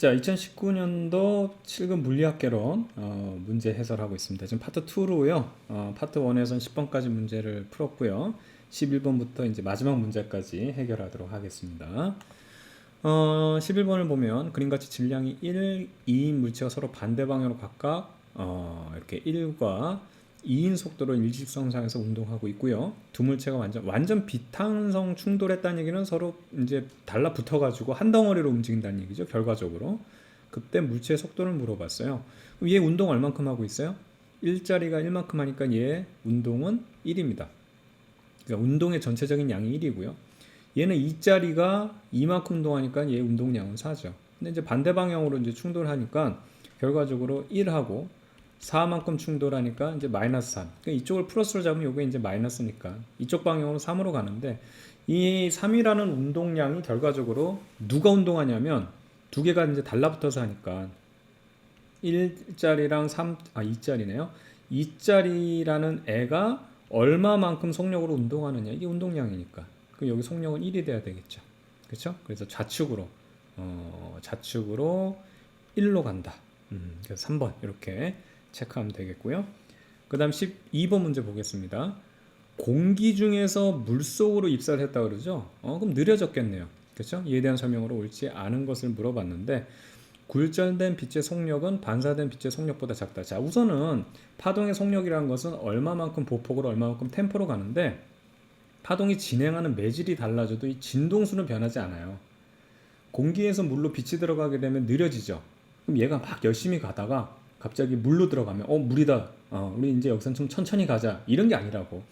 자, 2019년도 7급 물리학개론 문제 해설하고 있습니다. 지금 파트 2로요. 파트 1에선 10번까지 문제를 풀었고요. 11번부터 이제 마지막 문제까지 해결하도록 하겠습니다. 11번을 보면 그림같이 질량이 1, 2인 물체가 서로 반대 방향으로 각각 이렇게 1과 2인 속도로 일직선상에서 운동하고 있고요. 두 물체가 완전 비탄성 충돌했다는 얘기는 서로 이제 달라붙어가지고 한 덩어리로 움직인다는 얘기죠. 결과적으로. 그때 물체의 속도를 물어봤어요. 그럼 얘 운동 얼만큼 하고 있어요? 1짜리가 1만큼 하니까 얘 운동은 1입니다. 그러니까 운동의 전체적인 양이 1이고요. 얘는 2짜리가 2만큼 운동하니까 얘 운동량은 4죠. 근데 이제 반대 방향으로 이제 충돌하니까 결과적으로 1하고 4만큼 충돌하니까 이제 마이너스 3. 그러니까 이쪽을 플러스로 잡으면 이게 이제 마이너스니까 이쪽 방향으로 3으로 가는데 이 3이라는 운동량이 결과적으로 누가 운동하냐면 두 개가 이제 달라붙어서 하니까 1짜리랑 2짜리네요. 2짜리라는 애가 얼마만큼 속력으로 운동하느냐 이게 운동량이니까. 그럼 여기 속력은 1이 돼야 되겠죠. 그렇죠? 그래서 좌측으로 1로 간다. 그래서 3번 이렇게 체크하면 되겠고요. 그 다음 12번 문제 보겠습니다. 공기 중에서 물속으로 입사를 했다 그러죠. 그럼 느려졌겠네요. 그렇죠? 이에 대한 설명으로 옳지 않은 것을 물어봤는데 굴절된 빛의 속력은 반사된 빛의 속력보다 작다. 자, 우선은 파동의 속력이라는 것은 얼마만큼 보폭으로 얼마만큼 템포로 가는데 파동이 진행하는 매질이 달라져도 이 진동수는 변하지 않아요. 공기에서 물로 빛이 들어가게 되면 느려지죠. 그럼 얘가 막 열심히 가다가 갑자기 물로 들어가면 물이다. 우리 이제 여기서 좀 천천히 가자. 이런 게 아니라고.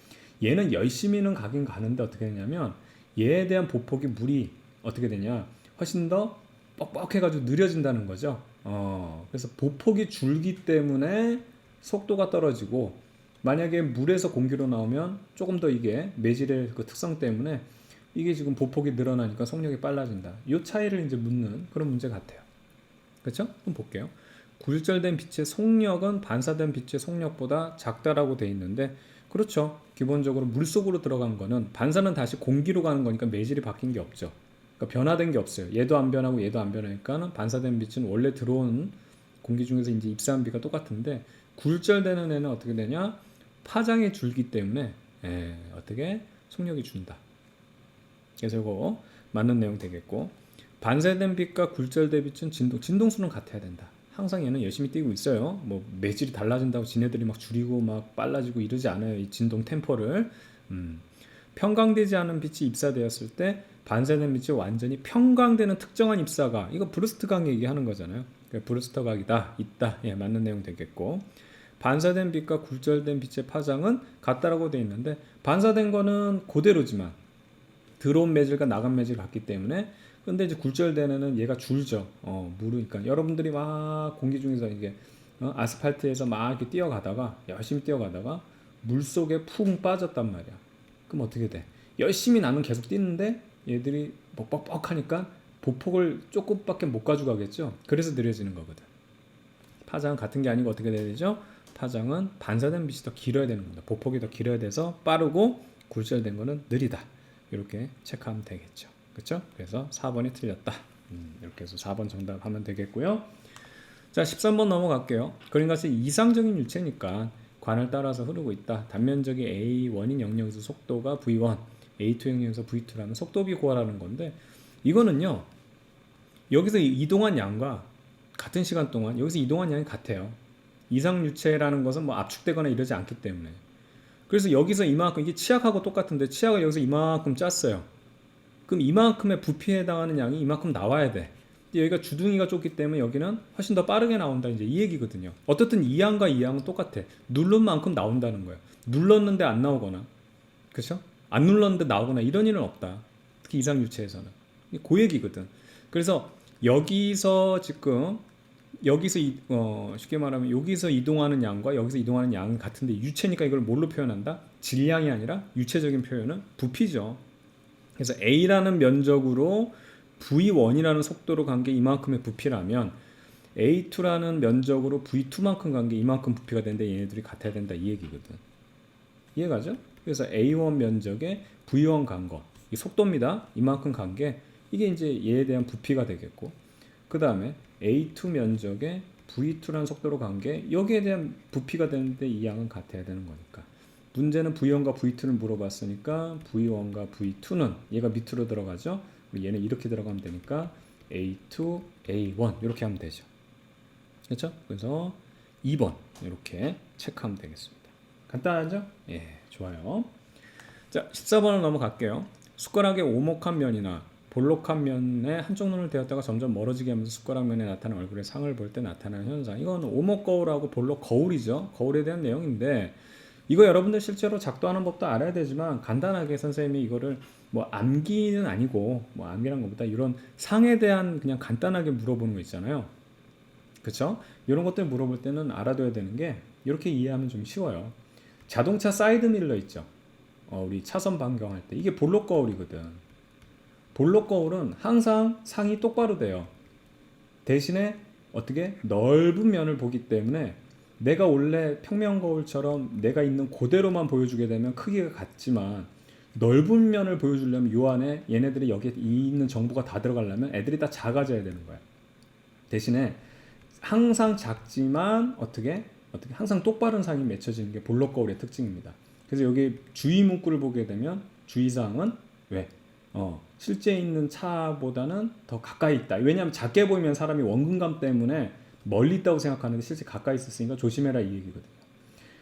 얘는 열심히는 가긴 가는데 어떻게 되냐면 얘에 대한 보폭이 물이 어떻게 되냐? 훨씬 더 뻑뻑해가지고 느려진다는 거죠. 그래서 보폭이 줄기 때문에 속도가 떨어지고 만약에 물에서 공기로 나오면 조금 더 이게 매질의 그 특성 때문에 이게 지금 보폭이 늘어나니까 속력이 빨라진다. 이 차이를 이제 묻는 그런 문제 같아요. 그렇죠? 그럼 볼게요. 굴절된 빛의 속력은 반사된 빛의 속력보다 작다라고 돼 있는데 그렇죠. 기본적으로 물속으로 들어간 거는 반사는 다시 공기로 가는 거니까 매질이 바뀐 게 없죠. 그러니까 변화된 게 없어요. 얘도 안 변하고 얘도 안 변하니까 반사된 빛은 원래 들어온 공기 중에서 이제 입사한 비가 똑같은데 굴절되는 애는 어떻게 되냐? 파장이 줄기 때문에 어떻게 속력이 준다. 그래서 이거 맞는 내용 되겠고 반사된 빛과 굴절된 빛은 진동수는 같아야 된다. 항상 얘는 열심히 뛰고 있어요. 뭐 매질이 달라진다고 지네들이 막 줄이고 막 빨라지고 이러지 않아요. 이 진동 템포를. 평강되지 않은 빛이 입사되었을 때 반사된 빛이 완전히 평강되는 특정한 입사각. 이거 브루스트 각 얘기하는 거잖아요. 브루스터 각이다. 있다. 예, 맞는 내용 되겠고. 반사된 빛과 굴절된 빛의 파장은 같다라고 되어 있는데 반사된 거는 그대로지만 들어온 매질과 나간 매질 같기 때문에 근데 이제 굴절되는 얘가 줄죠. 그러니까 여러분들이 막 공기 중에서 이게 아스팔트에서 막 이렇게 뛰어가다가 열심히 뛰어가다가 물 속에 푹 빠졌단 말이야. 그럼 어떻게 돼? 열심히 나는 계속 뛰는데 얘들이 뻑뻑뻑하니까 보폭을 조금밖에 못 가져가겠죠. 그래서 느려지는 거거든. 파장은 같은 게 아니고 어떻게 돼야 되죠? 파장은 반사된 빛이 더 길어야 되는 겁니다. 보폭이 더 길어야 돼서 빠르고 굴절된 거는 느리다. 이렇게 체크하면 되겠죠. 그렇죠? 그래서 4번이 틀렸다. 이렇게 해서 4번 정답하면 되겠고요. 자, 13번 넘어갈게요. 그림같이 이상적인 유체니까 관을 따라서 흐르고 있다. 단면적이 A1인 영역에서 속도가 V1, A2 영역에서 V2라는 속도비 구하라는 건데 이거는요. 여기서 이동한 양과 같은 시간 동안 여기서 이동한 양이 같아요. 이상 유체라는 것은 뭐 압축되거나 이러지 않기 때문에. 그래서 여기서 이만큼 이게 치약하고 똑같은데 치약을 여기서 이만큼 짰어요. 그럼 이만큼의 부피에 해당하는 양이 이만큼 나와야 돼. 여기가 주둥이가 좁기 때문에 여기는 훨씬 더 빠르게 나온다. 이제 이 얘기거든요. 어떻든 이 양과 이 양은 똑같아. 누른 만큼 나온다는 거예요. 눌렀는데 안 나오거나, 그렇죠? 안 눌렀는데 나오거나 이런 일은 없다. 특히 이상유체에서는. 그 얘기거든. 그래서 여기서 지금 쉽게 말하면 여기서 이동하는 양과 여기서 이동하는 양은 같은데 유체니까 이걸 뭘로 표현한다? 질량이 아니라 유체적인 표현은 부피죠. 그래서 A라는 면적으로 V1이라는 속도로 간 게 이만큼의 부피라면 A2라는 면적으로 V2만큼 간 게 이만큼 부피가 되는데 얘네들이 같아야 된다 이 얘기거든. 이해가죠? 그래서 A1 면적에 V1 간 거, 이 속도입니다. 이만큼 간 게 이게 이제 얘에 대한 부피가 되겠고 그 다음에 A2 면적에 V2라는 속도로 간 게 여기에 대한 부피가 되는데 이 양은 같아야 되는 거니까 문제는 V1과 V2를 물어봤으니까 V1과 V2는 얘가 밑으로 들어가죠. 얘는 이렇게 들어가면 되니까 A2, A1 이렇게 하면 되죠. 그렇죠? 그래서 2번 이렇게 체크하면 되겠습니다. 간단하죠? 예, 좋아요. 자, 14번을 넘어갈게요. 숟가락의 오목한 면이나 볼록한 면에 한쪽 눈을 대었다가 점점 멀어지게 하면서 숟가락 면에 나타난 얼굴의 상을 볼 때 나타나는 현상. 이건 오목 거울하고 볼록 거울이죠. 거울에 대한 내용인데 이거 여러분들 실제로 작도하는 법도 알아야 되지만 간단하게 선생님이 이거를 뭐 암기는 아니고 뭐 암기란 것보다 이런 상에 대한 그냥 간단하게 물어보는 거 있잖아요. 그쵸? 이런 것들 물어볼 때는 알아둬야 되는 게 이렇게 이해하면 좀 쉬워요. 자동차 사이드 밀러 있죠. 우리 차선 변경할 때 이게 볼록 거울이거든. 볼록 거울은 항상 상이 똑바로 돼요. 대신에 어떻게 넓은 면을 보기 때문에 내가 원래 평면 거울처럼 내가 있는 그대로만 보여주게 되면 크기가 같지만 넓은 면을 보여주려면 요 안에 얘네들이 여기에 있는 정보가 다 들어가려면 애들이 다 작아져야 되는 거야. 대신에 항상 작지만 어떻게 항상 똑바른 상이 맺혀지는 게 볼록 거울의 특징입니다. 그래서 여기 주의 문구를 보게 되면 주의사항은 왜? 실제 있는 차보다는 더 가까이 있다. 왜냐하면 작게 보이면 사람이 원근감 때문에 멀리 있다고 생각하는데 실제 가까이 있었으니까 조심해라 이 얘기거든요.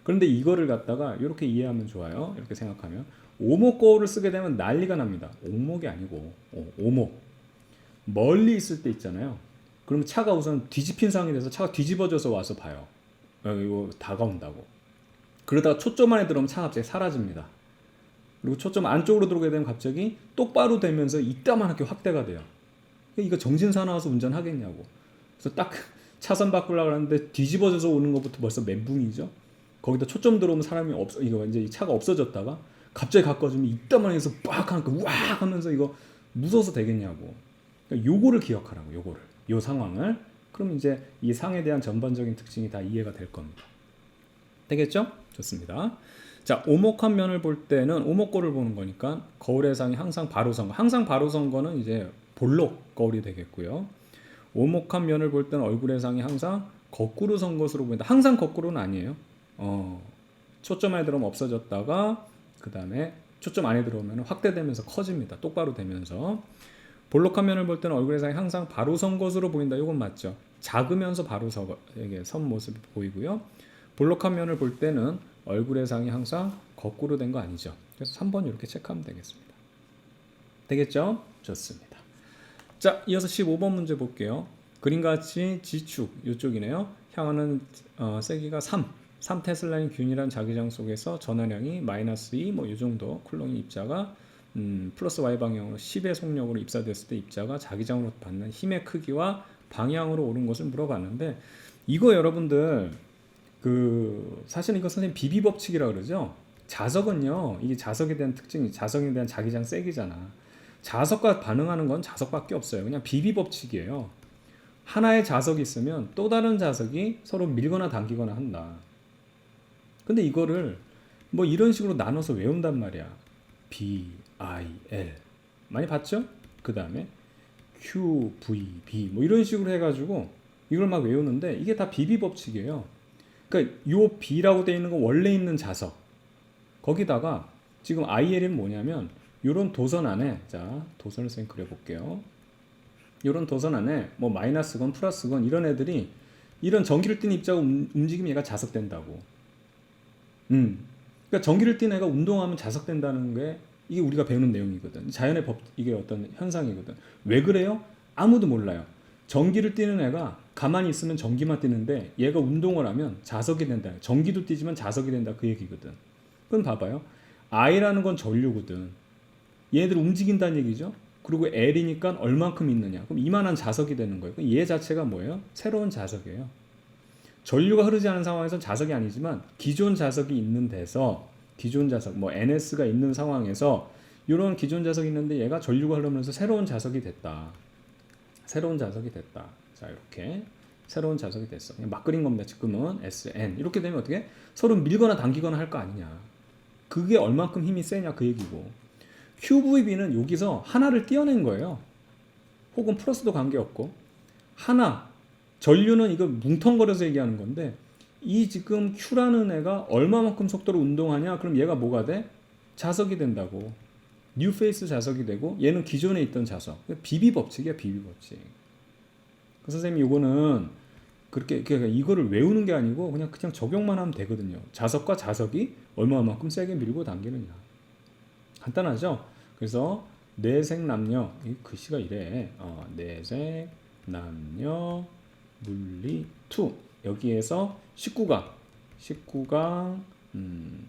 그런데 이거를 갖다가 이렇게 이해하면 좋아요. 이렇게 생각하면 오목 거울을 쓰게 되면 난리가 납니다. 오목이 아니고 오목. 멀리 있을 때 있잖아요. 그럼 차가 우선 뒤집힌 상황이 돼서 차가 뒤집어져서 와서 봐요. 이거 다가온다고. 그러다가 초점 안에 들어오면 차가 갑자기 사라집니다. 그리고 초점 안쪽으로 들어오게 되면 갑자기 똑바로 되면서 이따만하게 확대가 돼요. 이거 정신사나워서 운전하겠냐고. 그래서 딱 차선 바꾸려고 하는데 뒤집어져서 오는 것부터 벌써 멘붕이죠. 거기다 초점 들어오면 사람이 이거 이제 이 차가 없어졌다가 갑자기 가까워지면 이따만해서 빡 하니까 우악 하면서 이거 무서워서 되겠냐고. 그러니까 요거를 기억하라고. 요 상황을. 그럼 이제 이 상에 대한 전반적인 특징이 다 이해가 될 겁니다. 되겠죠? 좋습니다. 자, 오목한 면을 볼 때는 오목거울을 보는 거니까 거울의 상이 항상 바로 선 거. 항상 바로 선 거는 이제 볼록 거울이 되겠고요. 오목한 면을 볼 때는 얼굴의 상이 항상 거꾸로 선 것으로 보인다. 항상 거꾸로는 아니에요. 초점 안에 들어오면 없어졌다가 그 다음에 초점 안에 들어오면 확대되면서 커집니다. 똑바로 되면서. 볼록한 면을 볼 때는 얼굴의 상이 항상 바로 선 것으로 보인다. 이건 맞죠. 작으면서 바로 선 모습이 보이고요. 볼록한 면을 볼 때는 얼굴의 상이 항상 거꾸로 된 거 아니죠. 그래서 3번 이렇게 체크하면 되겠습니다. 되겠죠? 좋습니다. 자, 이어서 15번 문제 볼게요. 그림같이 G축 이쪽이네요. 향하는 세기가 3 테슬라인 균일한 자기장 속에서 전환량이 마이너스 2 뭐 이 정도 쿨롱의 입자가 플러스 y 방향으로 10의 속력으로 입사됐을 때 입자가 자기장으로 받는 힘의 크기와 방향으로 오른 것을 물어봤는데 이거 여러분들 사실은 이거 선생님 비비 법칙이라고 그러죠. 자석은요, 이게 자석에 대한 특징이 자석에 대한 자기장 세기잖아. 자석과 반응하는 건 자석밖에 없어요. 그냥 비비 법칙이에요. 하나의 자석이 있으면 또 다른 자석이 서로 밀거나 당기거나 한다. 근데 이거를 뭐 이런 식으로 나눠서 외운단 말이야. B, I, L 많이 봤죠? 그 다음에 Q, V, B 뭐 이런 식으로 해가지고 이걸 막 외우는데 이게 다 비비 법칙이에요. 그러니까 요 B라고 되어 있는 건 원래 있는 자석 거기다가 지금 IL은 뭐냐면 요런 도선 안에 자 도선을 쌤 그려볼게요. 요런 도선 안에 뭐 마이너스건 플러스건 이런 애들이 이런 전기를 띤 입자가 움직이면 얘가 자석된다고. 그러니까 전기를 띤 애가 운동하면 자석된다는 게 이게 우리가 배우는 내용이거든. 자연의 법 이게 어떤 현상이거든. 왜 그래요? 아무도 몰라요. 전기를 띠는 애가 가만히 있으면 전기만 뛰는데 얘가 운동을 하면 자석이 된다. 전기도 뛰지만 자석이 된다 그 얘기거든. 그럼 봐봐요. I라는 건 전류거든. 얘네들 움직인다는 얘기죠. 그리고 L이니까 얼만큼 있느냐. 그럼 이만한 자석이 되는 거예요. 얘 자체가 뭐예요? 새로운 자석이에요. 전류가 흐르지 않은 상황에서는 자석이 아니지만 기존 자석이 있는 데서 기존 자석 뭐 NS가 있는 상황에서 이런 기존 자석이 있는데 얘가 전류가 흐르면서 새로운 자석이 됐다. 새로운 자석이 됐다. 자 이렇게 새로운 자석이 됐어. 그냥 막 그린 겁니다. 지금은 SN 이렇게 되면 어떻게 서로 밀거나 당기거나 할 거 아니냐. 그게 얼만큼 힘이 세냐 그 얘기고. QVB는 여기서 하나를 띄어낸 거예요. 혹은 플러스도 관계없고 하나, 전류는 이거 뭉텅거려서 얘기하는 건데 이 지금 Q라는 애가 얼마만큼 속도로 운동하냐? 그럼 얘가 뭐가 돼? 자석이 된다고. 뉴 페이스 자석이 되고 얘는 기존에 있던 자석. 비비 법칙이야, 비비 법칙. 그 선생님 이거는 그렇게 그러니까 이거를 외우는 게 아니고 그냥 적용만 하면 되거든요. 자석과 자석이 얼마만큼 세게 밀고 당기느냐. 간단하죠? 그래서 내색 남녀 이 글씨가 이래. 내색 남녀 물리 2 여기에서 19강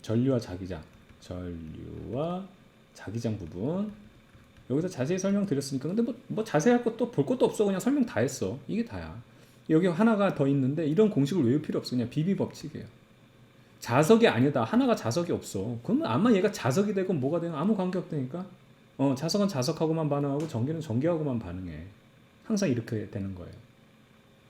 전류와 자기장 부분 여기서 자세히 설명드렸으니까 근데 뭐 자세히 할 것도 볼 것도 없어. 그냥 설명 다 했어. 이게 다야. 여기 하나가 더 있는데 이런 공식을 외울 필요 없어. 그냥 비비 법칙이에요. 자석이 아니다. 하나가 자석이 없어. 그러면 아마 얘가 자석이 되건 뭐가 되건 아무 관계 없다니까. 자석은 자석하고만 반응하고 전기는 전기하고만 반응해. 항상 이렇게 되는 거예요.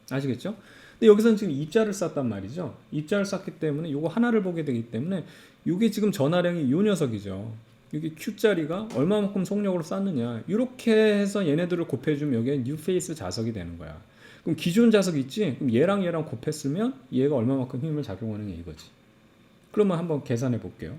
아시겠죠? 근데 여기서는 지금 입자를 쐈단 말이죠. 입자를 쐈기 때문에 요거 하나를 보게 되기 때문에 요게 지금 전하량이 요 녀석이죠. 여기 Q자리가 얼마만큼 속력으로 쐈느냐. 이렇게 해서 얘네들을 곱해주면 여기에 뉴페이스 자석이 되는 거야. 그럼 기존 자석 있지? 그럼 얘랑 곱했으면 얘가 얼마만큼 힘을 작용하느냐 이거지. 그러면 한번 계산해 볼게요.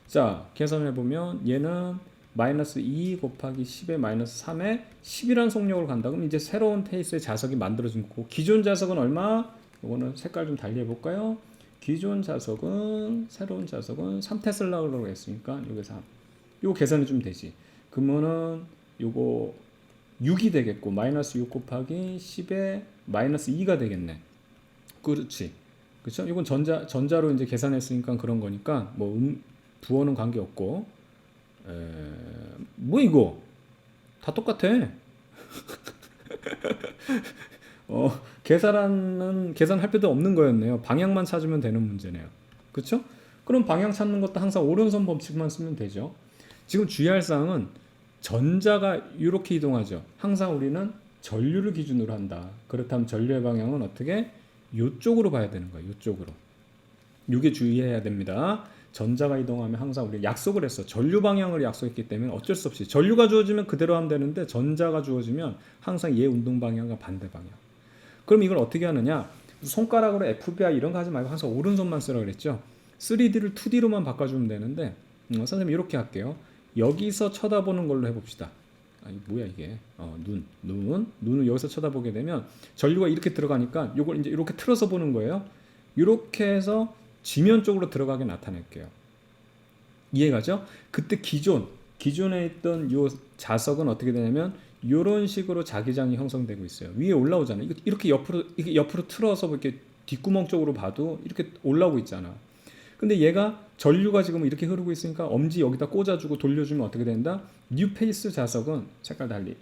자, 계산해 보면 얘는 마이너스 2 곱하기 10의 마이너스 3에 10이라는 속력으로 간다. 그럼 이제 새로운 페이스의 자석이 만들어진 거고 기존 자석은 얼마? 이거는 색깔 좀 달리 해볼까요? 기존 자석은 새로운 자석은 3테슬라라고 했으니까 요게 3. 요거 계산해 주면 되지. 그러면은 요거 6이 되겠고 마이너스 6 곱하기 10의 마이너스 2가 되겠네. 그렇지. 그렇죠? 이건 전자로 이제 계산했으니까 그런 거니까 뭐 부호는 관계 없고 뭐 이거 다 똑같아. 계산할 필요도 없는 거였네요. 방향만 찾으면 되는 문제네요. 그렇죠? 그럼 방향 찾는 것도 항상 오른손 법칙만 쓰면 되죠. 지금 주의할 사항은 전자가 이렇게 이동하죠. 항상 우리는 전류를 기준으로 한다. 그렇다면 전류의 방향은 어떻게? 이쪽으로 봐야 되는 거예요. 이쪽으로. 이게 주의해야 됩니다. 전자가 이동하면 항상 우리 약속을 했어. 전류 방향을 약속했기 때문에 어쩔 수 없이 전류가 주어지면 그대로 하면 되는데 전자가 주어지면 항상 얘 운동 방향과 반대 방향. 그럼 이걸 어떻게 하느냐? 손가락으로 FBI 이런 거 하지 말고 항상 오른손만 쓰라 그랬죠. 3D를 2D로만 바꿔주면 되는데 선생님 이렇게 할게요. 여기서 쳐다보는 걸로 해봅시다. 뭐야 이게? 눈을 여기서 쳐다보게 되면 전류가 이렇게 들어가니까 이걸 이제 이렇게 틀어서 보는 거예요. 이렇게 해서 지면 쪽으로 들어가게 나타낼게요. 이해가죠? 그때 기존에 있던 요 자석은 어떻게 되냐면 이런 식으로 자기장이 형성되고 있어요. 위에 올라오잖아요. 이렇게 옆으로 틀어서 이렇게 뒷구멍 쪽으로 봐도 이렇게 올라오고 있잖아. 근데 얘가 전류가 지금 이렇게 흐르고 있으니까 엄지 여기다 꽂아주고 돌려주면 어떻게 된다? 뉴페이스 자석은 색깔 달리.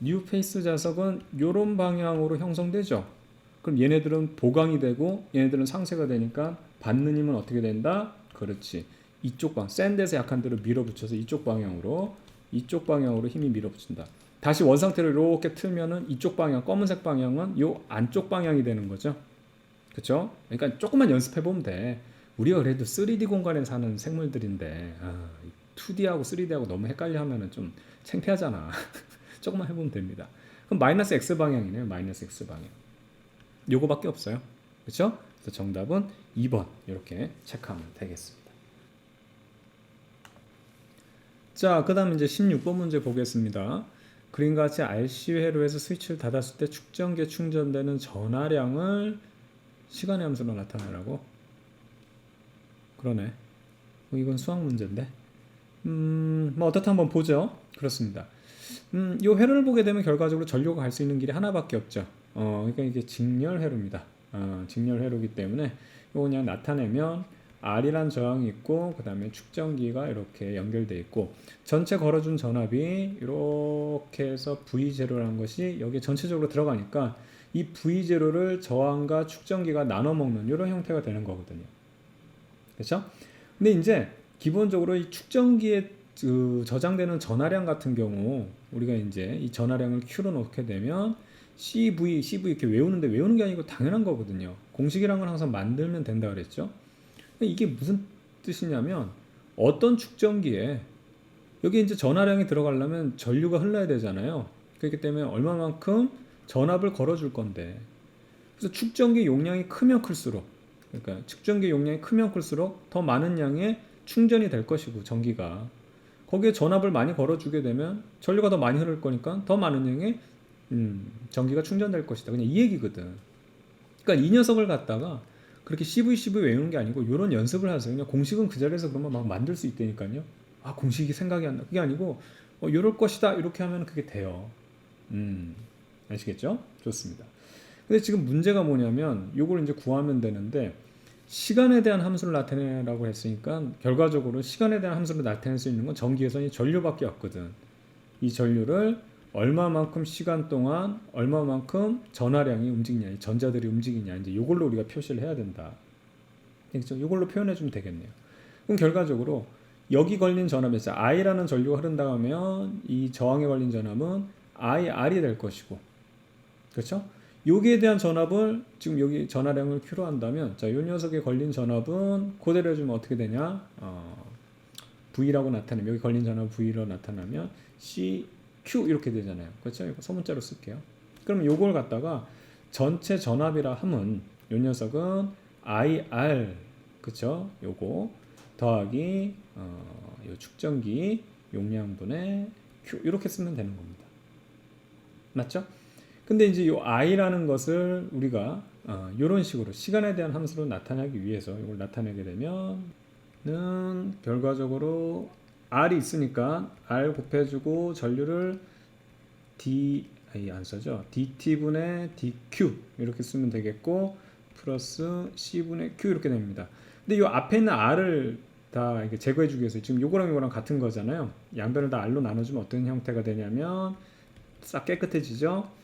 뉴페이스 자석은 이런 방향으로 형성되죠. 그럼 얘네들은 보강이 되고 얘네들은 상쇄가 되니까 받는 힘은 어떻게 된다? 그렇지. 이쪽 센 데서 약한 대로 밀어붙여서 이쪽 방향으로 힘이 밀어붙인다. 다시 원상태를 이렇게 틀면은 이쪽 방향, 검은색 방향은 요 안쪽 방향이 되는 거죠. 그렇죠? 그러니까 조금만 연습해 보면 돼. 우리가 그래도 3D 공간에 사는 생물들인데 2D하고 3D하고 너무 헷갈려 하면은 좀 창피하잖아. 조금만 해보면 됩니다. 그럼 마이너스 X 방향이네요. 마이너스 X 방향. 요거밖에 없어요. 그렇죠? 그래서 정답은 2번 이렇게 체크하면 되겠습니다. 자, 그 다음 이제 16번 문제 보겠습니다. 그림과 같이 RC 회로에서 스위치를 닫았을 때 축전기에 충전되는 전하량을 시간의 함수로 나타내라고. 그러네. 이건 수학 문제인데. 뭐 어떻다 한번 보죠. 그렇습니다. 이 회로를 보게 되면 결과적으로 전류가 갈 수 있는 길이 하나밖에 없죠. 그러니까 이게 직렬 회로입니다. 직렬 회로이기 때문에 이거 그냥 나타내면 R이란 저항이 있고 그 다음에 축전기가 이렇게 연결되어 있고 전체 걸어준 전압이 이렇게 해서 V0라는 것이 여기 전체적으로 들어가니까 이 V0를 저항과 축전기가 나눠 먹는 이런 형태가 되는 거거든요. 그렇죠? 근데 이제 기본적으로 이 축전기에 저장되는 전하량 같은 경우 우리가 이제 이 전하량을 Q로 놓게 되면 CV 이렇게 외우는 게 아니고 당연한 거거든요. 공식이란 건 항상 만들면 된다 그랬죠. 이게 무슨 뜻이냐면 어떤 축전기에 여기 이제 전하량이 들어가려면 전류가 흘러야 되잖아요. 그렇기 때문에 얼마만큼 전압을 걸어줄 건데, 그래서 축전기 용량이 크면 클수록, 그러니까 축전기 용량이 크면 클수록 더 많은 양의 충전이 될 것이고, 전기가 거기에 전압을 많이 걸어주게 되면 전류가 더 많이 흐를 거니까 더 많은 양의 전기가 충전될 것이다. 그냥 이 얘기거든. 그러니까 이 녀석을 갖다가 그렇게 CV 외우는 게 아니고 이런 연습을 하세요. 그냥 공식은 그 자리에서 그러면 막 만들 수 있다니까요. 아, 공식이 생각이 안 나. 그게 아니고 이럴 것이다 이렇게 하면 그게 돼요. 아시겠죠? 좋습니다. 근데 지금 문제가 뭐냐면 요걸 이제 구하면 되는데, 시간에 대한 함수를 나타내라고 했으니까 결과적으로 시간에 대한 함수를 나타낼 수 있는 건 전기에서 이 전류밖에 없거든. 이 전류를 얼마만큼 시간 동안 얼마만큼 전하량이 움직이냐, 이 전자들이 움직이냐, 이제 이걸로 우리가 표시를 해야 된다. 그렇죠? 이걸로 표현해 주면 되겠네요. 그럼 결과적으로 여기 걸린 전압이 있어요. I라는 전류가 흐른다고 하면 이 저항에 걸린 전압은 IR이 될 것이고, 그렇죠? 여기에 대한 전압을 지금 여기 전하량을 Q로 한다면, 자, 이 녀석에 걸린 전압은 그대로 해주면 어떻게 되냐? V라고 나타내면, 여기 걸린 전압 V로 나타나면 CQ 이렇게 되잖아요. 그렇죠? 이거 소문자로 쓸게요. 그러면 요걸 갖다가 전체 전압이라 하면 이 녀석은 IR, 그렇죠? 요거 더하기 요 축전기 용량분의 Q 이렇게 쓰면 되는 겁니다. 맞죠? 근데 이제 이 i라는 것을 우리가 이런 식으로 시간에 대한 함수로 나타내기 위해서 이걸 나타내게 되면은 결과적으로 r이 있으니까 r 곱해주고 전류를 안 써죠. dt분의 dq 이렇게 쓰면 되겠고, 플러스 c분의 q 이렇게 됩니다. 근데 이 앞에 있는 r을 다 이렇게 제거해주기 위해서 지금 요거랑 요거랑 같은 거잖아요. 양변을 다 r로 나눠주면 어떤 형태가 되냐면 싹 깨끗해지죠.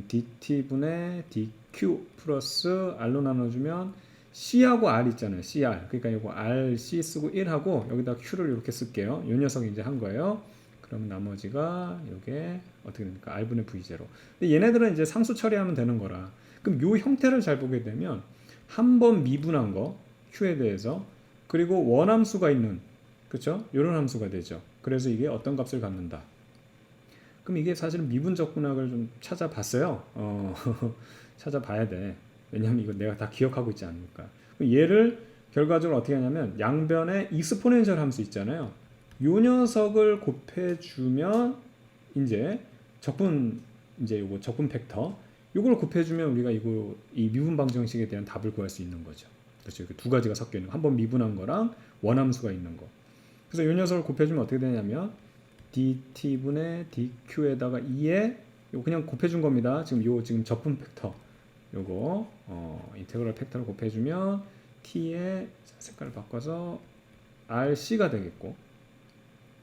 dt분의 dq 플러스 r로 나눠주면 c하고 r 있잖아요. cr. 그러니까 이거 rc 쓰고 1하고 여기다 q를 이렇게 쓸게요. 이 녀석이 이제 한 거예요. 그럼 나머지가 이게 어떻게 됩니까? r분의 v0. 근데 얘네들은 이제 상수 처리하면 되는 거라. 그럼 이 형태를 잘 보게 되면 한 번 미분한 거 q에 대해서, 그리고 원함수가 있는, 그렇죠? 이런 함수가 되죠. 그래서 이게 어떤 값을 갖는다. 그럼 이게 사실은 미분적분학을 좀 찾아봤어요. 찾아봐야 돼. 왜냐하면 이거 내가 다 기억하고 있지 않을까. 얘를 결과적으로 어떻게 하냐면 양변에 익스포넨셜 함수 있잖아요. 요 녀석을 곱해주면 이제 요거 적분 팩터 요걸 곱해주면 우리가 이 미분 방정식에 대한 답을 구할 수 있는 거죠. 그렇죠. 두 가지가 섞여 있는 거. 한번 미분한 거랑 원함수가 있는 거. 그래서 요 녀석을 곱해주면 어떻게 되냐면 dt분의 dq에다가 2에 요거 그냥 곱해준 겁니다. 지금 적분 팩터 요거 인테그럴 팩터를 곱해주면 t의 색깔을 바꿔서 rc가 되겠고,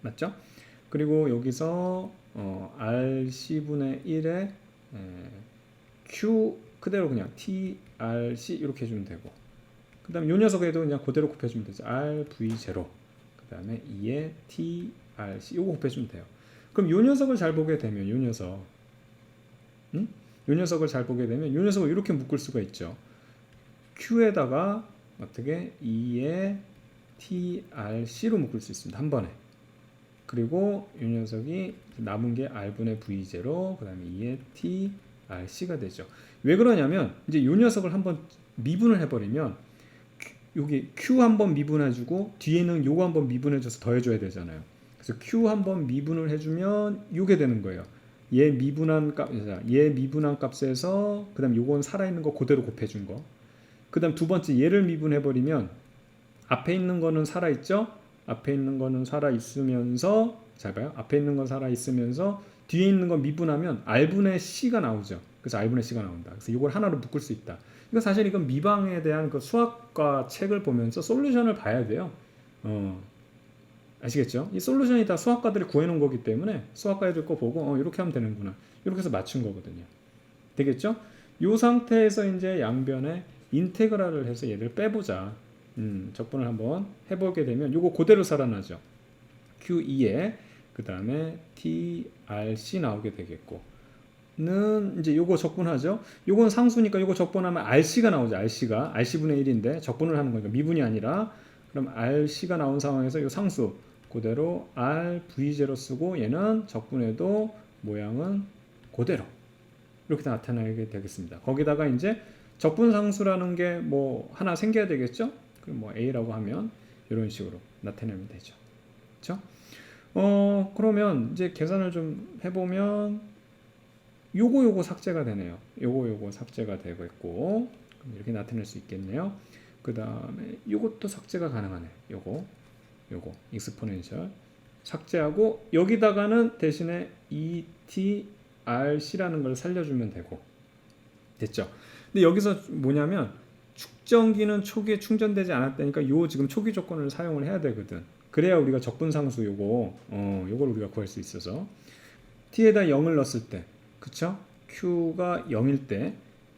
맞죠? 그리고 여기서 rc분의 1에 q 그대로 그냥 trc 이렇게 해주면 되고, 그 다음에 요 녀석에도 그냥 그대로 곱해주면 되죠. rv0 그 다음에 2에 trc 요거 곱해주면 돼요. 그럼 요 녀석을 잘 보게 되면 요 녀석을 잘 보게 되면 요 녀석을 이렇게 묶을 수가 있죠. q에다가 어떻게 2에 trc로 묶을 수 있습니다. 한 번에. 그리고 이 녀석이 남은 게 r분의 v0 그 다음에 2의 trc가 되죠. 왜 그러냐면 이제 이 녀석을 한번 미분을 해버리면 여기 q 한번 미분해주고 뒤에는 요거 한번 미분해줘서 더해줘야 되잖아요. 그래서 q 한번 미분을 해주면 요게 되는 거예요. 얘 미분한 값에서 그 다음 요건 살아있는 거 그대로 곱해준 거, 그 다음 두 번째 얘를 미분해버리면 앞에 있는 거는 살아있죠? 앞에 있는 거는 살아있으면서, 잘 봐요. 앞에 있는 건 살아있으면서 뒤에 있는 거 미분하면 r분의 c가 나오죠. 그래서 r분의 c가 나온다. 그래서 이걸 하나로 묶을 수 있다. 이거 사실 이건 미방에 대한 그 수학과 책을 보면서 솔루션을 봐야 돼요. 아시겠죠? 이 솔루션이 다 수학가들이 구해놓은 거기 때문에 수학가 애들 거 보고 이렇게 하면 되는구나. 이렇게 해서 맞춘 거거든요. 되겠죠? 이 상태에서 이제 양변에 인테그랄을 해서 얘를 빼보자. 적분을 한번 해보게 되면 요거 그대로 살아나죠. Q2에 그 다음에 TRC 나오게 되겠고, 는 이제 요거 적분하죠. 요건 상수니까 요거 적분하면 RC가 나오죠. RC분의 1인데 적분을 하는 거니까 미분이 아니라, 그럼 RC가 나온 상황에서 요 상수 그대로 RV0 쓰고 얘는 적분해도 모양은 그대로. 이렇게 나타나게 되겠습니다. 거기다가 이제 적분상수라는 게 뭐 하나 생겨야 되겠죠? 그럼 뭐 A라고 하면 이런 식으로 나타내면 되죠. 그렇죠? 그러면 이제 계산을 좀 해보면 요거 삭제가 되네요. 요거 삭제가 되고 있고 이렇게 나타낼 수 있겠네요. 그 다음에 요것도 삭제가 가능하네. 요거 익스포넨셜 삭제하고 여기다가는 대신에 ETRC라는 걸 살려주면 되고 됐죠. 근데 여기서 뭐냐면 축전기는 초기에 충전되지 않았다니까 요 지금 초기 조건을 사용을 해야 되거든. 그래야 우리가 적분상수 요걸 우리가 구할 수 있어서 t에다 0을 넣었을 때 그쵸? q가 0일 때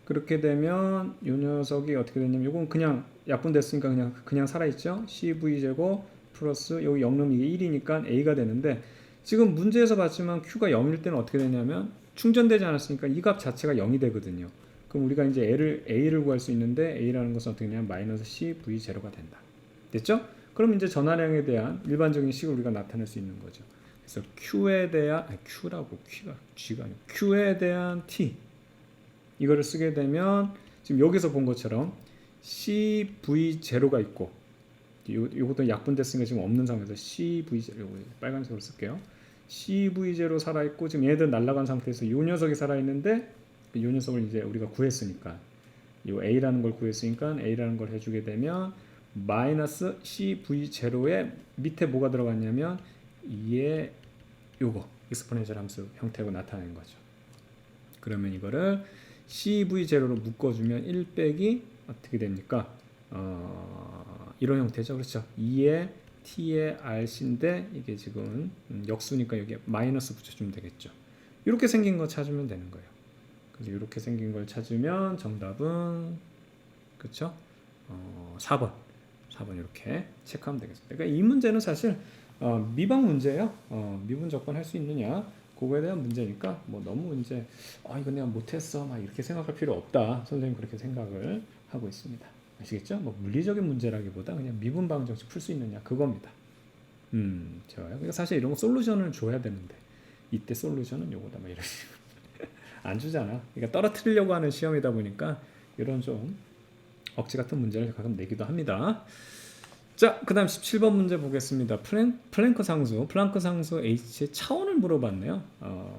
그렇게 되면 요 녀석이 어떻게 되냐면 요건 그냥 약분됐으니까 그냥 살아있죠. cv제곱 플러스 여기 0 넣으면 이게 1이니까 a가 되는데 지금 문제에서 봤지만 q가 0일 때는 어떻게 되냐면 충전되지 않았으니까 이 값 자체가 0이 되거든요. 그럼 우리가 이제 a를 구할 수 있는데 a라는 것은 어떻게 되냐면 마이너스 cv0가 된다. 됐죠? 그럼 이제 전하량에 대한 일반적인 식을 우리가 나타낼 수 있는 거죠. 그래서 q에 대한 q에 대한 t 이거를 쓰게 되면 지금 여기서 본 것처럼 cv0가 있고 요것도 약분됐으니까 지금 없는 상황에서 cv0 빨간색으로 쓸게요. cv0 살아있고 지금 얘들 날아간 상태에서 요 녀석이 살아있는데 요 녀석을 이제 우리가 구했으니까 요 a라는 걸 구했으니까 a라는 걸 해주게 되면 마이너스 cv0에 밑에 뭐가 들어갔냐면 이에 요거 익스포넨셜 함수 형태로 나타내는 거죠. 그러면 이거를 cv0로 묶어주면 1 빼기 어떻게 됩니까? 이런 형태죠. 그렇죠. 2의 t의 rc인데 이게 지금 역수니까 여기에 마이너스 붙여주면 되겠죠. 이렇게 생긴 거 찾으면 되는 거예요. 그래서 이렇게 생긴 걸 찾으면 정답은 그렇죠? 4번 이렇게 체크하면 되겠습니다. 그러니까 이 문제는 사실 미방 문제예요. 미분 접근할 수 있느냐 그거에 대한 문제니까 뭐 너무 이제 이거 내가 못했어 막 이렇게 생각할 필요 없다. 선생님 그렇게 생각을 하고 있습니다. 아시겠죠? 뭐 물리적인 문제라기보다 그냥 미분 방정 정식 풀 수 있느냐 그겁니다. 좋아요. 그러니까 사실 이런 거 솔루션을 줘야 되는데 이때 솔루션은 요거다 막 이런 식으로 안 주잖아. 그러니까 떨어뜨리려고 하는 시험이다 보니까 이런 좀 억지 같은 문제를 가끔 내기도 합니다. 자, 그 다음 17번 문제 보겠습니다. 플랭크 상수 H의 차원을 물어봤네요.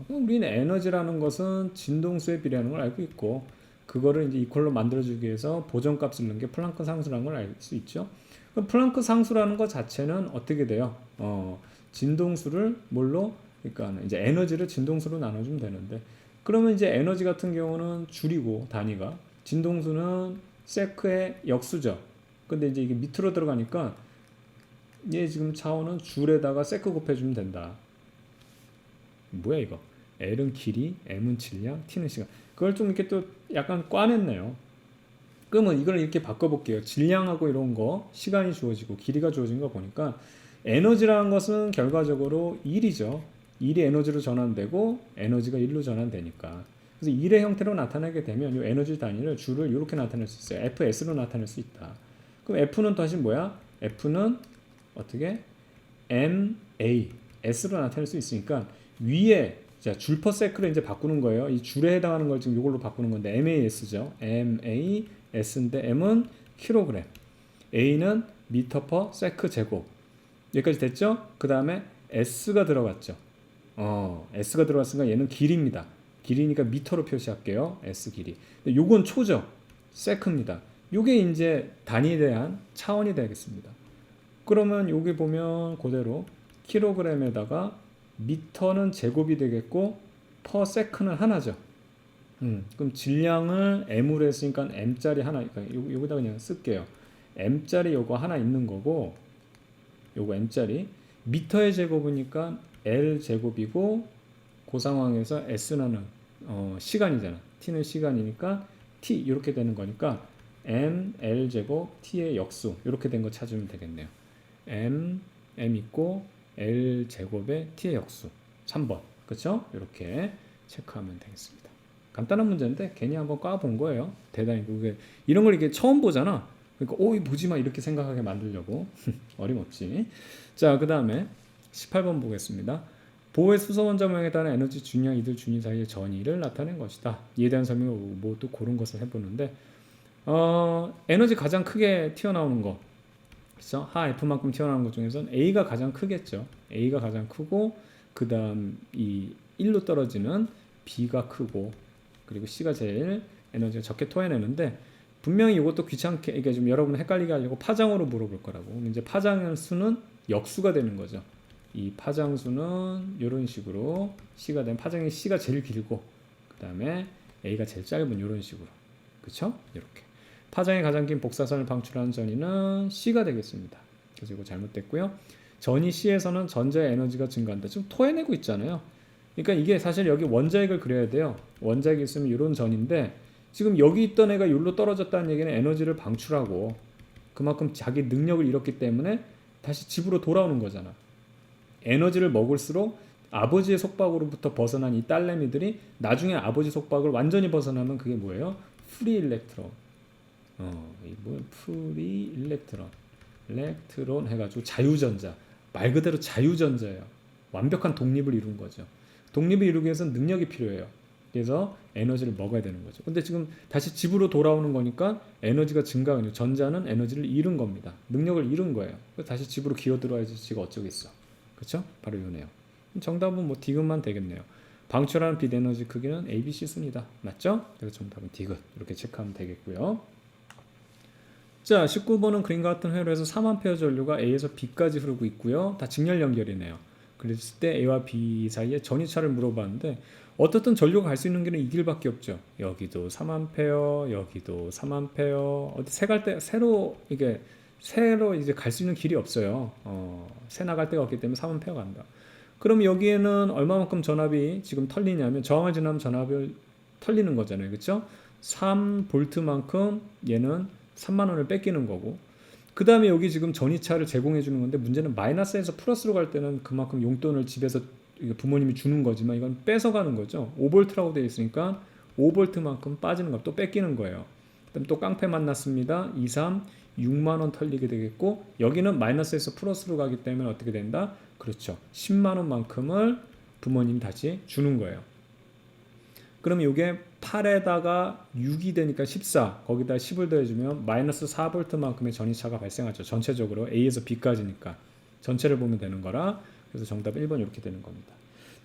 우리는 에너지라는 것은 진동수에 비례하는 걸 알고 있고 그거를 이제 이퀄로 만들어주기 위해서 보정값을 넣는 게 플랑크 상수라는 걸 알 수 있죠. 그럼 플랑크 상수라는 것 자체는 어떻게 돼요? 진동수를 뭘로? 그러니까 이제 에너지를 진동수로 나눠주면 되는데 그러면 이제 에너지 같은 경우는 줄이고 단위가 진동수는 세크의 역수죠. 근데 이제 이게 밑으로 들어가니까 얘 지금 차원은 줄에다가 세크 곱해주면 된다. 뭐야 이거? L은 길이, M은 질량, T는 시간. 그걸 좀 이렇게 또 약간 꽈냈네요. 그러면 이걸 이렇게 바꿔볼게요. 질량하고 이런 거 시간이 주어지고 길이가 주어진 거 보니까 에너지라는 것은 결과적으로 일이죠. 일이 에너지로 전환되고 에너지가 일로 전환되니까. 그래서 일의 형태로 나타내게 되면 이 에너지 단위를 줄을 이렇게 나타낼 수 있어요. FS로 나타낼 수 있다. 그럼 F는 다시 뭐야? F는 어떻게? MA, S로 나타낼 수 있으니까 위에 자, 줄 퍼 세크를 이제 바꾸는 거예요. 이 줄에 해당하는 걸 지금 이걸로 바꾸는 건데 MAS죠. MAS인데 M은 킬로그램, A는 미터 퍼 세크 제곱. 여기까지 됐죠? 그 다음에 S가 들어갔죠. S가 들어갔으니까 얘는 길이입니다. 길이니까 미터로 표시할게요. S 길이. 요건 초죠. 세크입니다. 요게 이제 단위에 대한 차원이 되겠습니다. 그러면 여기 보면 그대로 킬로그램에다가 미터는 제곱이 되겠고 퍼 세크는 하나죠. 그럼 질량을 M으로 했으니까 M짜리 하나, 그러니까 여기다 그냥 쓸게요. M짜리 요거 하나 있는 거고 요거 M짜리 미터의 제곱이니까 L 제곱이고 그 상황에서 S는 시간이잖아. T는 시간이니까 T 이렇게 되는 거니까 M, L 제곱, T의 역수 이렇게 된 거 찾으면 되겠네요. M 있고 L 제곱에 T의 역수 3번 그렇죠? 이렇게 체크하면 되겠습니다. 간단한 문제인데 괜히 한번 꽈본 거예요. 대단히 그게 이런 걸 이게 처음 보잖아. 그러니까 이 뭐지 마 이렇게 생각하게 만들려고 어림없지. 자, 그 다음에 18번 보겠습니다. 보호의 수소 원자 모양에 따른 에너지 준위와 이들 준위 사이의 전위를 나타낸 것이다. 이에 대한 설명을 모두 고른 것을 해보는데 에너지 가장 크게 튀어나오는 거, 그렇죠? 하 F만큼 튀어나오는 것 중에서는 A가 가장 크겠죠. A가 가장 크고 그 다음 이 1로 떨어지는 B가 크고 그리고 C가 제일 에너지가 적게 토해내는데 분명히 이것도 귀찮게 이게 좀 여러분 헷갈리게 하려고 파장으로 물어볼 거라고. 이제 파장 수는 역수가 되는 거죠. 이 파장수는 이런 식으로 C가 되면 파장의 C가 제일 길고 그 다음에 A가 제일 짧은 이런 식으로, 그렇죠? 이렇게 파장의 가장 긴 복사선을 방출하는 전위는 C가 되겠습니다. 그래서 이거 잘못됐고요. 전위 C에서는 전자의 에너지가 증가한다. 지금 토해내고 있잖아요. 그러니까 이게 사실 여기 원자핵을 그려야 돼요. 원자핵이 있으면 이런 전인데 지금 여기 있던 애가 여기로 떨어졌다는 얘기는 에너지를 방출하고 그만큼 자기 능력을 잃었기 때문에 다시 집으로 돌아오는 거잖아. 에너지를 먹을수록 아버지의 속박으로부터 벗어난 이 딸내미들이 나중에 아버지 속박을 완전히 벗어나면 그게 뭐예요? 프리 일렉트론. 프리 일렉트론 해가지고 자유전자. 말 그대로 자유전자예요. 완벽한 독립을 이룬 거죠. 독립을 이루기 위해서는 능력이 필요해요. 그래서 에너지를 먹어야 되는 거죠. 근데 지금 다시 집으로 돌아오는 거니까 에너지가 증가하는, 전자는 에너지를 잃은 겁니다. 능력을 잃은 거예요. 그래서 다시 집으로 기어 들어와야지 지가 어쩌겠어. 그렇죠? 바로 이거네요. 정답은 뭐 디귿만 되겠네요. 방출하는 빛 에너지 크기는 A, B, C 순이다. 맞죠? 그래서 정답은 디귿 이렇게 체크하면 되겠고요. 자, 19번은 그림과 같은 회로에서 3A 전류가 A에서 B까지 흐르고 있고요. 다 직렬 연결이네요. 그랬을 때 A와 B 사이에 전위차를 물어봤는데 어떻든 전류가 갈 수 있는 길은 이 길밖에 없죠. 여기도 3A, 여기도 3A. 어디 새로 이제 갈 수 있는 길이 없어요. 새 나갈 데가 없기 때문에 3A 간다. 그럼 여기에는 얼마만큼 전압이 지금 털리냐면 저항을 지나면 전압을 털리는 거잖아요. 그렇죠? 3V만큼 얘는 3만 원을 뺏기는 거고 그 다음에 여기 지금 전위차를 제공해 주는 건데 문제는 마이너스에서 플러스로 갈 때는 그만큼 용돈을 집에서 부모님이 주는 거지만 이건 뺏어가는 거죠. 5V라고 되어 있으니까 5V만큼 빠지는 거 또 뺏기는 거예요. 그다음 또 깡패 만났습니다. 2, 3, 6만 원 털리게 되겠고 여기는 마이너스에서 플러스로 가기 때문에 어떻게 된다? 그렇죠. 10만 원만큼을 부모님이 다시 주는 거예요. 그러면 이게 8에다가 6이 되니까 14 거기다 10을 더해주면 마이너스 4V만큼의 전위차가 발생하죠. 전체적으로 A에서 B까지니까 전체를 보면 되는 거라 그래서 정답 1번 이렇게 되는 겁니다.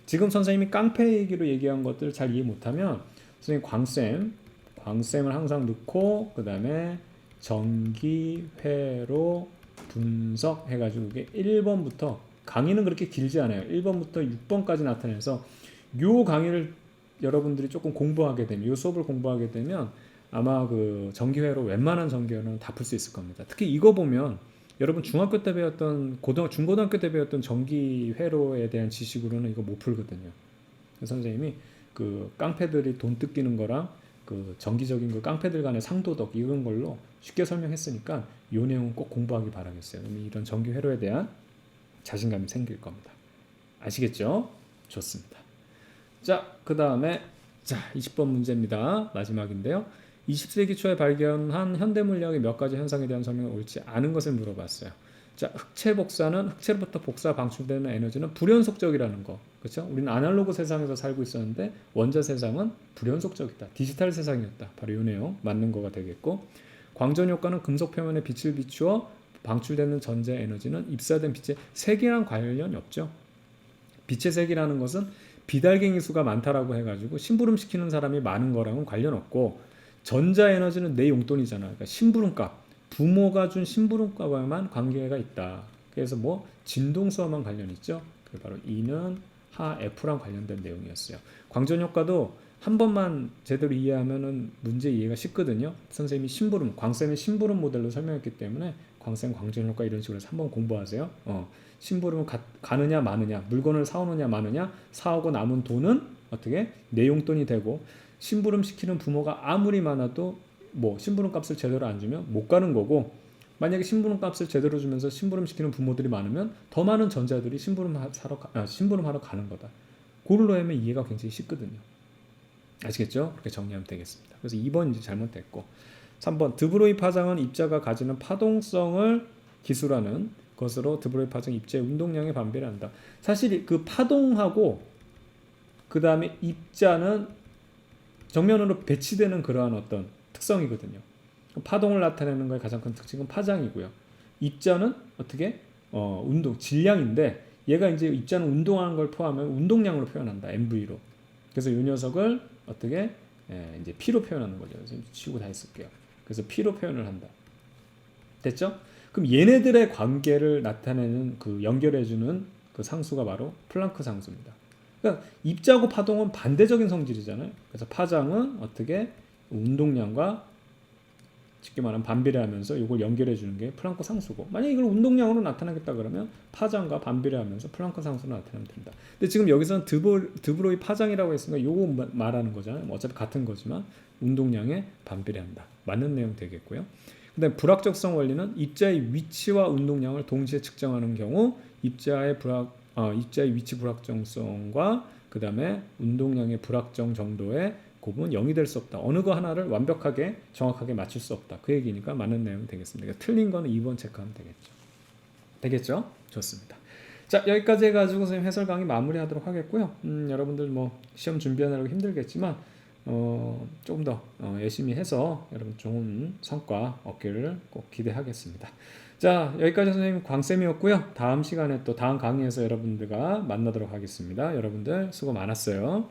지금 선생님이 깡패 얘기로 얘기한 것들을 잘 이해 못하면 선생님 광쌤을 항상 넣고 그 다음에 전기회로 분석 해가지고 이게 1번부터 강의는 그렇게 길지 않아요. 1번부터 6번까지 나타내서 요 강의를 여러분들이 조금 공부하게 되면 요 수업을 공부하게 되면 아마 그 전기회로 웬만한 전기회로는 다 풀 수 있을 겁니다. 특히 이거 보면 여러분 중학교 때 배웠던 중고등학교 때 배웠던 전기회로에 대한 지식으로는 이거 못 풀거든요. 그래서 선생님이 그 깡패들이 돈 뜯기는 거랑 그 정기적인 그 깡패들 간의 상도덕 이런 걸로 쉽게 설명했으니까 이 내용은 꼭 공부하기 바라겠어요. 이런 전기회로에 대한 자신감이 생길 겁니다. 아시겠죠? 좋습니다. 자, 그 다음에 20번 문제입니다. 마지막인데요. 20세기 초에 발견한 현대물리학의 몇 가지 현상에 대한 설명이 옳지 않은 것을 물어봤어요. 자, 흑체 복사는 흑체로부터 복사 방출되는 에너지는 불연속적이라는 거. 그렇죠? 우리는 아날로그 세상에서 살고 있었는데 원자 세상은 불연속적이다. 디지털 세상이었다. 바로 이 내용 맞는 거가 되겠고 광전 효과는 금속 표면에 빛을 비추어 방출되는 전자 에너지는 입사된 빛의 색이랑 관련이 없죠. 빛의 색이라는 것은 비달갱이 수가 많다라고 해가지고 심부름시키는 사람이 많은 거랑은 관련 없고 전자 에너지는 내 용돈이잖아. 그러니까 심부름값, 부모가 준 심부름값과만 관계가 있다. 그래서 뭐 진동수와만 관련이 있죠. 바로 E는 하 F랑 관련된 내용이었어요. 광전 효과도 한 번만 제대로 이해하면은 문제 이해가 쉽거든요. 선생님이 광쌤이 심부름 모델로 설명했기 때문에 광쌤 광전 효과 이런 식으로 해서 한번 공부하세요. 심부름은 가느냐 마느냐, 물건을 사오느냐 마느냐, 사오고 남은 돈은 어떻게 내 용돈이 되고 심부름 시키는 부모가 아무리 많아도 뭐 심부름 값을 제대로 안 주면 못 가는 거고 만약에 심부름 값을 제대로 주면서 심부름 시키는 부모들이 많으면 더 많은 전자들이 심부름하러 가는 거다. 그걸로 하면 이해가 굉장히 쉽거든요. 아시겠죠? 그렇게 정리하면 되겠습니다. 그래서 2번 이제 잘못됐고 3번 드브로이 파장은 입자가 가지는 파동성을 기술하는 것으로 드브로이 파장 입자의 운동량에 반비례 한다. 사실 그 파동하고 그 다음에 입자는 정면으로 배치되는 그러한 어떤 특성이거든요. 파동을 나타내는 거의 가장 큰 특징은 파장이고요. 입자는 어떻게 운동 질량인데 얘가 이제 입자는 운동하는 걸 포함하면 운동량으로 표현한다. MV로. 그래서 이 녀석을 어떻게 이제 P로 표현하는 거죠. 지금 치우고 다 했을게요. 그래서 P로 표현을 한다. 됐죠? 그럼 얘네들의 관계를 나타내는 그 연결해주는 그 상수가 바로 플랑크 상수입니다. 그러니까 입자하고 파동은 반대적인 성질이잖아요. 그래서 파장은 어떻게 운동량과 쉽게 말하면 반비례하면서 이걸 연결해 주는 게 플랑크 상수고, 만약에 이걸 운동량으로 나타나겠다 그러면 파장과 반비례하면서 플랑크 상수로 나타내면 된다. 근데 지금 여기서는 드브로이 파장이라고 했으니까 요거 말하는 거잖아요. 어차피 같은 거지만 운동량에 반비례한다. 맞는 내용 되겠고요. 그다음에 불확정성 원리는 입자의 위치와 운동량을 동시에 측정하는 경우 입자의 위치 불확정성과 그 다음에 운동량의 불확정 정도의 곱은 0이 될 수 없다. 어느 거 하나를 완벽하게 정확하게 맞출 수 없다. 그 얘기니까 맞는 내용이 되겠습니다. 그러니까 틀린 거는 2번 체크하면 되겠죠. 되겠죠? 좋습니다. 자, 여기까지 해가지고 선생님 해설 강의 마무리하도록 하겠고요. 여러분들 뭐 시험 준비하느라고 힘들겠지만 조금 더 열심히 해서 여러분 좋은 성과 얻기를 꼭 기대하겠습니다. 자, 여기까지 선생님 광쌤이었고요. 다음 시간에 또 다음 강의에서 여러분들과 만나도록 하겠습니다. 여러분들 수고 많았어요.